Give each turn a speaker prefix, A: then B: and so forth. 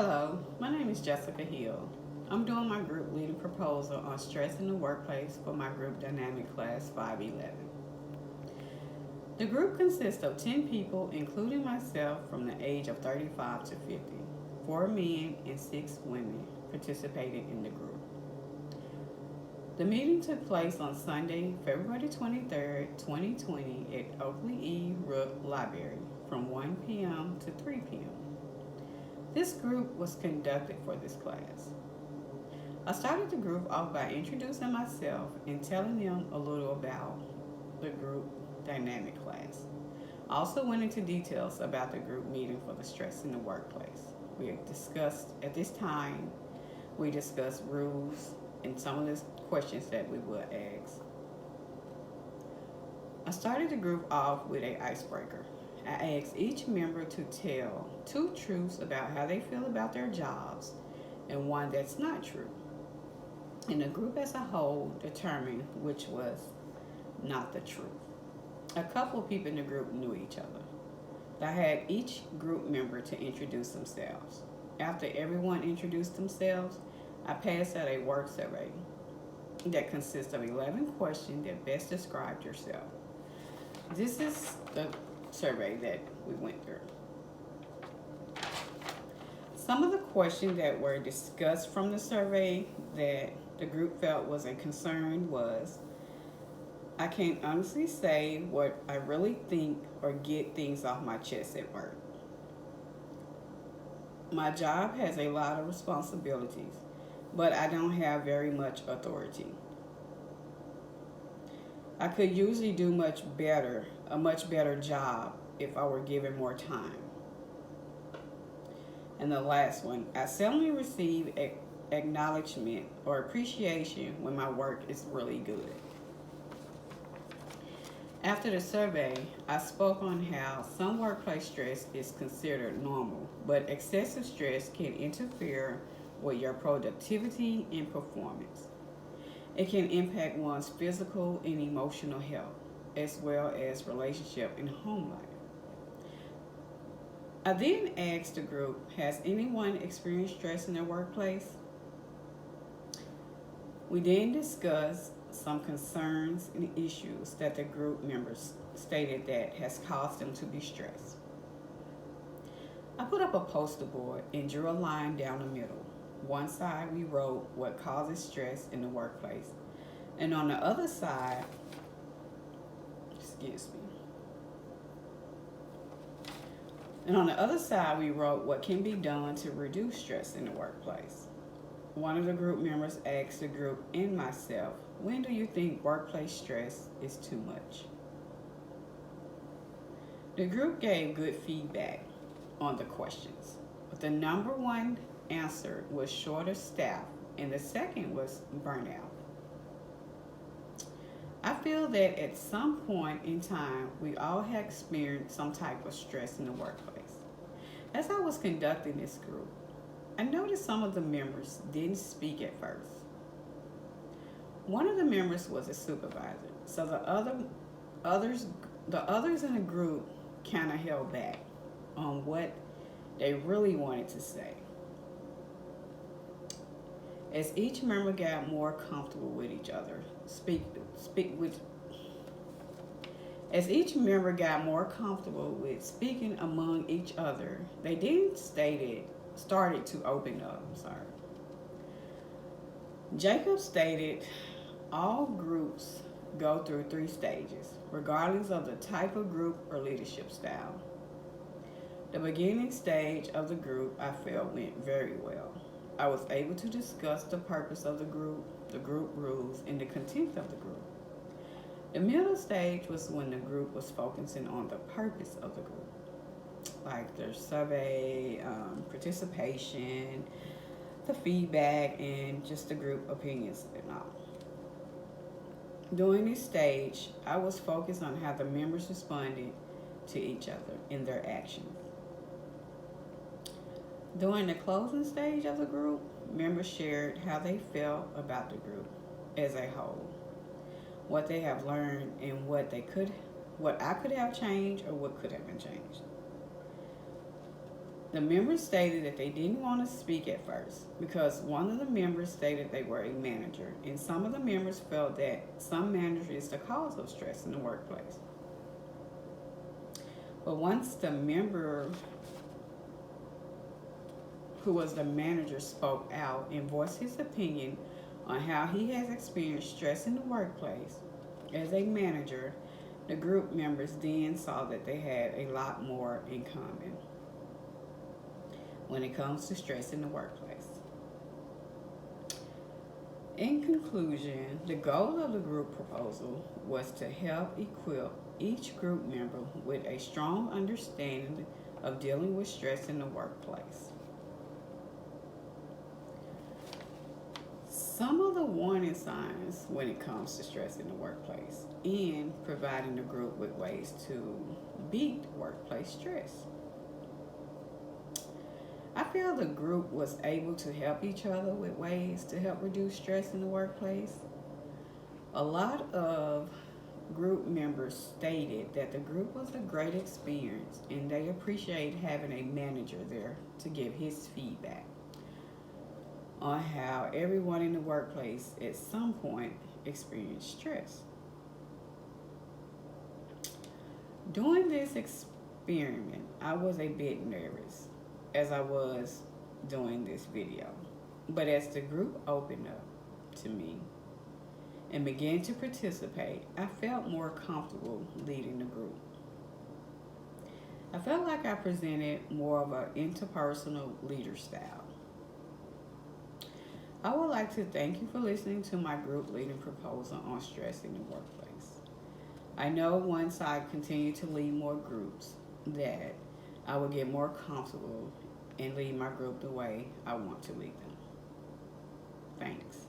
A: Hello, my name is Jessica Hill. I'm doing my group leader proposal on stress in the workplace for my group dynamic class 511. The group consists of 10 people, including myself, from the age of 35 to 50. 4 men and 6 women participated in the group. The meeting took place on Sunday, February 23rd, 2020 at Oakley E. Rook Library from 1 p.m. to 3 p.m. This group was conducted for this class. I started the group off by introducing myself and telling them a little about the group dynamic class. I also went into details about the group meeting for the stress in the workplace. We discussed, at this time, we discussed rules and some of the questions that we would ask. I started the group off with an icebreaker. I asked each member to tell 2 truths about how they feel about their jobs and one that's not true. And the group as a whole determined which was not the truth. A couple of people in the group knew each other. I had each group member to introduce themselves. After everyone introduced themselves, I passed out a work survey that consists of 11 questions that best described yourself. This is the survey that we went through. Some of the questions that were discussed from the survey that the group felt was a concern was, I can't honestly say what I really think or get things off my chest at work. My job has a lot of responsibilities, but I don't have very much authority. I could usually do a much better job if I were given more time. And the last one, I seldom receive acknowledgement or appreciation when my work is really good. After the survey, I spoke on how some workplace stress is considered normal, but excessive stress can interfere with your productivity and performance. It can impact one's physical and emotional health, as well as relationship and home life. I then asked the group, has anyone experienced stress in their workplace? We then discussed some concerns and issues that the group members stated that has caused them to be stressed. I put up a poster board and drew a line down the middle. One side we wrote what causes stress in the workplace, and on the other side, excuse me, and on the other side we wrote what can be done to reduce stress in the workplace. One of the group members asked the group and myself, when do you think workplace stress is too much? The group gave good feedback on the questions, but the number one answer was shorter staff, and the second was burnout. I feel that at some point in time, we all have experienced some type of stress in the workplace. As I was conducting this group, I noticed some of the members didn't speak at first. One of the members was a supervisor, so the others in the group kind of held back on what they really wanted to say. As each member got more comfortable with each other, speak with as each member got more comfortable with speaking among each other, they then started to open up. Jacob stated all groups go through 3 stages, regardless of the type of group or leadership style. The beginning stage of the group I felt went very well. I was able to discuss the purpose of the group rules, and the content of the group. The middle stage was when the group was focusing on the purpose of the group, like their survey, participation, the feedback, and just the group opinions and all. During this stage, I was focused on how the members responded to each other in their actions. During the closing stage of the group, members shared how they felt about the group as a whole, what they have learned, and what I could have changed or what could have been changed. The members stated that they didn't want to speak at first because one of the members stated they were a manager, and some of the members felt that some manager is the cause of stress in the workplace. But once the member who was the manager spoke out and voiced his opinion on how he has experienced stress in the workplace as a manager, the group members then saw that they had a lot more in common when it comes to stress in the workplace. In conclusion, the goal of the group proposal was to help equip each group member with a strong understanding of dealing with stress in the workplace. Some of the warning signs when it comes to stress in the workplace and providing the group with ways to beat workplace stress. I feel the group was able to help each other with ways to help reduce stress in the workplace. A lot of group members stated that the group was a great experience and they appreciate having a manager there to give his feedback on how everyone in the workplace at some point experienced stress. During this experiment, I was a bit nervous as I was doing this video. But as the group opened up to me and began to participate, I felt more comfortable leading the group. I felt like I presented more of an interpersonal leader style. I would like to thank you for listening to my group leading proposal on stress in the workplace. I know once I continue to lead more groups that I will get more comfortable and lead my group the way I want to lead them. Thanks.